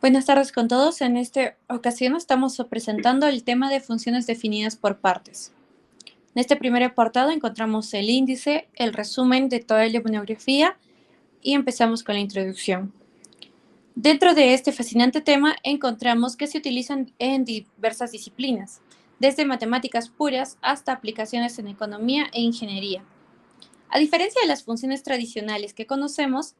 Buenas tardes con todos. En esta ocasión estamos presentando el tema de funciones definidas por partes. En este primer apartado encontramos el índice, el resumen de toda la bibliografía y empezamos con la introducción. Dentro de este fascinante tema encontramos que se utilizan en diversas disciplinas, desde matemáticas puras hasta aplicaciones en economía e ingeniería. A diferencia de las funciones tradicionales que conocemos,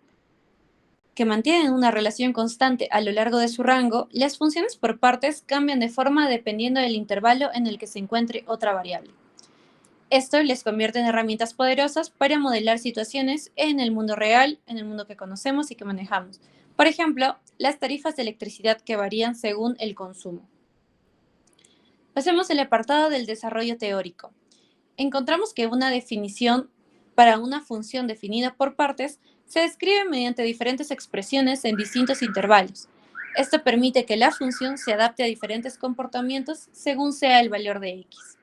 que mantienen una relación constante a lo largo de su rango, las funciones por partes cambian de forma dependiendo del intervalo en el que se encuentre otra variable. Esto les convierte en herramientas poderosas para modelar situaciones en el mundo real, en el mundo que conocemos y que manejamos. Por ejemplo, las tarifas de electricidad que varían según el consumo. Pasemos al apartado del desarrollo teórico. Encontramos que una definición para una función definida por partes se describe mediante diferentes expresiones en distintos intervalos. Esto permite que la función se adapte a diferentes comportamientos según sea el valor de x.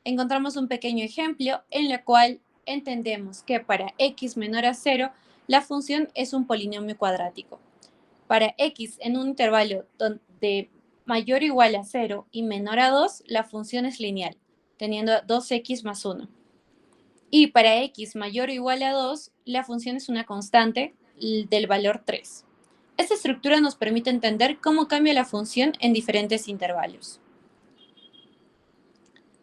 Encontramos un pequeño ejemplo en el cual entendemos que para x menor a 0, la función es un polinomio cuadrático. Para x en un intervalo de mayor o igual a 0 y menor a 2, la función es lineal, teniendo 2x más 1. Y para x mayor o igual a 2, la función es una constante del valor 3. Esta estructura nos permite entender cómo cambia la función en diferentes intervalos.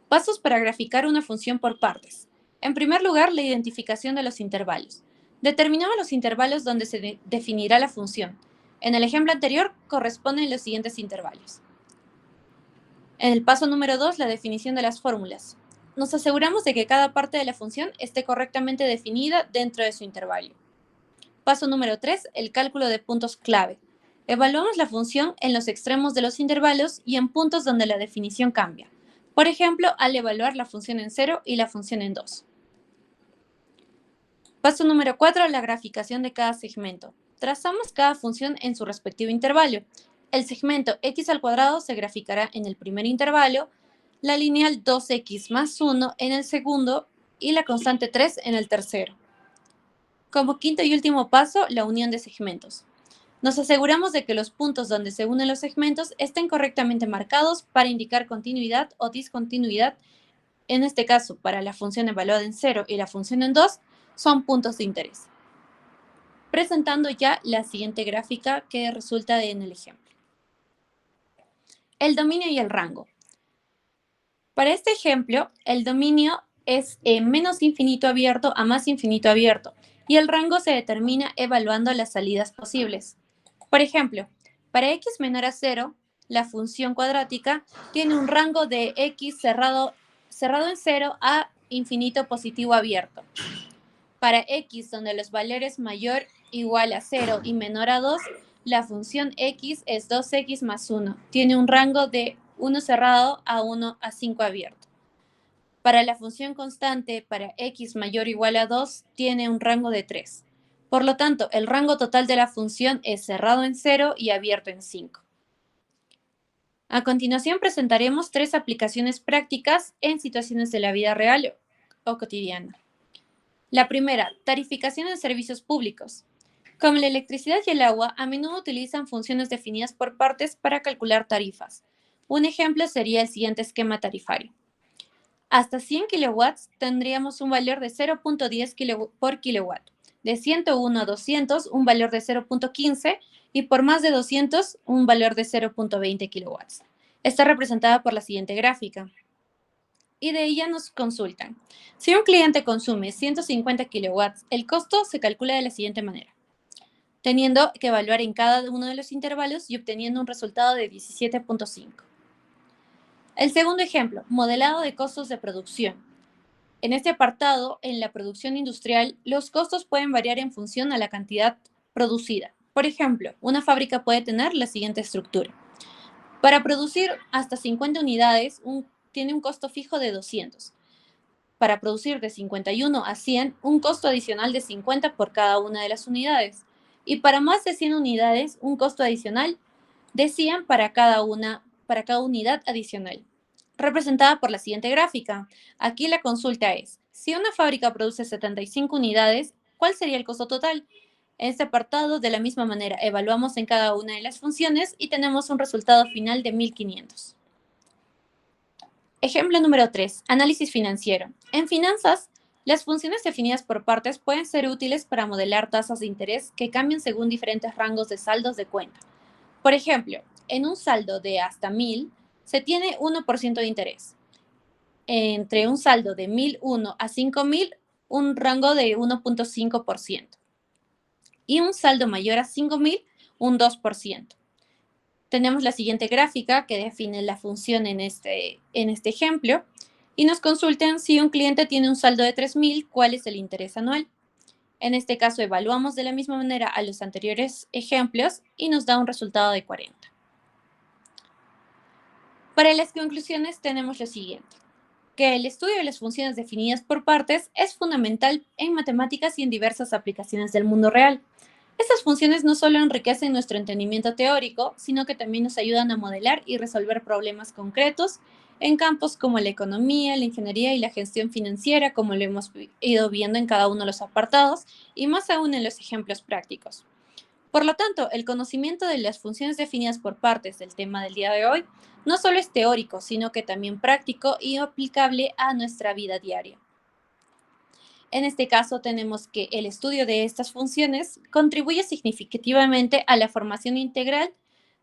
Pasos para graficar una función por partes. En primer lugar, la identificación de los intervalos. Determinamos los intervalos donde se definirá la función. En el ejemplo anterior, corresponden los siguientes intervalos. En el paso número 2, la definición de las fórmulas. Nos aseguramos de que cada parte de la función esté correctamente definida dentro de su intervalo. Paso número 3, el cálculo de puntos clave. Evaluamos la función en los extremos de los intervalos y en puntos donde la definición cambia. Por ejemplo, al evaluar la función en 0 y la función en 2. Paso número 4, la graficación de cada segmento. Trazamos cada función en su respectivo intervalo. El segmento x al cuadrado se graficará en el primer intervalo, la lineal 2x más 1 en el segundo y la constante 3 en el tercero. Como quinto y último paso, la unión de segmentos. Nos aseguramos de que los puntos donde se unen los segmentos estén correctamente marcados para indicar continuidad o discontinuidad. En este caso, para la función evaluada en 0 y la función en 2, son puntos de interés. Presentando ya la siguiente gráfica que resulta en el ejemplo. El dominio y el rango. Para este ejemplo, el dominio es menos infinito abierto a más infinito abierto y el rango se determina evaluando las salidas posibles. Por ejemplo, para x menor a 0, la función cuadrática tiene un rango de x cerrado en 0 a infinito positivo abierto. Para x, donde los valores mayor o igual a 0 y menor a 2, la función x es 2x más 1. Tiene un rango de 1 cerrado a 1 a 5 abierto. Para la función constante, para x mayor o igual a 2, tiene un rango de 3. Por lo tanto, el rango total de la función es cerrado en 0 y abierto en 5. A continuación presentaremos 3 aplicaciones prácticas en situaciones de la vida real o cotidiana. La primera, tarificación en servicios públicos. Como la electricidad y el agua, a menudo utilizan funciones definidas por partes para calcular tarifas. Un ejemplo sería el siguiente esquema tarifario. Hasta 100 kilowatts tendríamos un valor de 0.10 por kilowatt. De 101 a 200, un valor de 0.15 y por más de 200, un valor de 0.20 kilowatts. Está representada por la siguiente gráfica. Y de ella nos consultan. Si un cliente consume 150 kilowatts, el costo se calcula de la siguiente manera, teniendo que evaluar en cada uno de los intervalos y obteniendo un resultado de 17.5. El segundo ejemplo, modelado de costos de producción. En este apartado, en la producción industrial, los costos pueden variar en función a la cantidad producida. Por ejemplo, una fábrica puede tener la siguiente estructura. Para producir hasta 50 unidades, tiene un costo fijo de 200. Para producir de 51 a 100, un costo adicional de 50 por cada una de las unidades. Y para más de 100 unidades, un costo adicional de 100 para cada unidad adicional. Representada por la siguiente gráfica. Aquí la consulta es, si una fábrica produce 75 unidades, ¿cuál sería el costo total? En este apartado, de la misma manera, evaluamos en cada una de las funciones y tenemos un resultado final de 1500. Ejemplo número 3. Análisis financiero. En finanzas, las funciones definidas por partes pueden ser útiles para modelar tasas de interés que cambian según diferentes rangos de saldos de cuenta. Por ejemplo, en un saldo de hasta 1000 se tiene 1% de interés. Entre un saldo de 1001 a 5000, un rango de 1.5%. Y un saldo mayor a 5000, un 2%. Tenemos la siguiente gráfica que define la función en este ejemplo y nos consultan si un cliente tiene un saldo de 3000, cuál es el interés anual. En este caso evaluamos de la misma manera a los anteriores ejemplos y nos da un resultado de 40. Para las conclusiones tenemos lo siguiente, que el estudio de las funciones definidas por partes es fundamental en matemáticas y en diversas aplicaciones del mundo real. Estas funciones no solo enriquecen nuestro entendimiento teórico, sino que también nos ayudan a modelar y resolver problemas concretos en campos como la economía, la ingeniería y la gestión financiera, como lo hemos ido viendo en cada uno de los apartados, y más aún en los ejemplos prácticos. Por lo tanto, el conocimiento de las funciones definidas por partes del tema del día de hoy no solo es teórico, sino que también práctico y aplicable a nuestra vida diaria. En este caso, tenemos que el estudio de estas funciones contribuye significativamente a la formación integral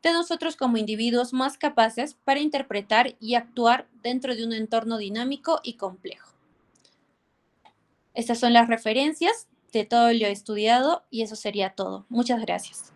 de nosotros como individuos más capaces para interpretar y actuar dentro de un entorno dinámico y complejo. Estas son las referencias de todo lo estudiado y eso sería todo. Muchas gracias.